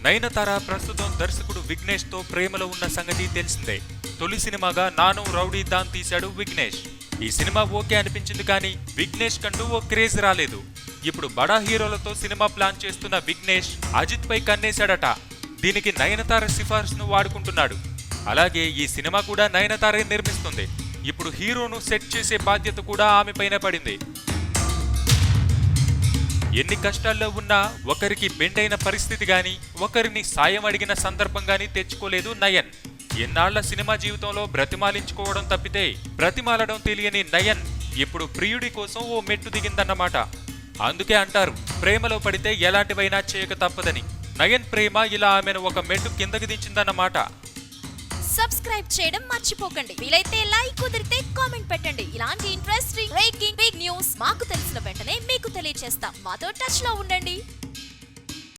నయనతార ప్రస్తుతం దర్శకుడు విఘ్నేష్ తో ప్రేమలో ఉన్న సంగతి తెలిసిందే. తొలి సినిమాగా నాను రౌడీ దాన్ తీశాడు విఘ్నేష్. ఈ సినిమా ఓకే అనిపించింది కానీ విఘ్నేష్ కంటూ ఓ క్రేజ్ రాలేదు. ఇప్పుడు బడా హీరోలతో సినిమా ప్లాన్ చేస్తున్న విఘ్నేష్ అజిత్ పై కన్నేశాడట. దీనికి నయనతార సిఫార్సును వాడుకుంటున్నాడు. అలాగే ఈ సినిమా కూడా నయనతారే నిర్మిస్తుంది. ఇప్పుడు హీరోను సెట్ చేసే బాధ్యత కూడా ఆమె పైన పడింది. ఎన్ని కష్టాల్లో ఉన్నా ఒకరికి బెండైన పరిస్థితి గాని, ఒకరిని సాయం అడిగిన సందర్భం గాని తెచ్చుకోలేదు నయన్. ఎన్నాళ్ల సినిమా జీవితంలో బ్రతిమాలించుకోవడం తప్పితే బ్రతిమాలడం తెలియని నయన్ ఇప్పుడు ప్రియుడి కోసం ఓ మెట్టు దిగిందన్నమాట. అందుకే అంటారు ప్రేమలో పడితే ఎలాంటివైనా చేయక తప్పదని. నయన్ ప్రేమ ఇలా ఆమెను ఒక మెట్టు కిందకి దించిందన్నమాట. సబ్స్క్రైబ్ చేయడం మర్చిపోకండి. వీలైతే లైక్, కుదిరితే కామెంట్ పెట్టండి. ఇలాంటి ఇంట్రెస్టింగ్ బ్రేకింగ్ బిగ్ న్యూస్ మాకు తెలిసిన వెంటనే మీకు తెలియజేస్తాం. మాతో టచ్ లో ఉండండి.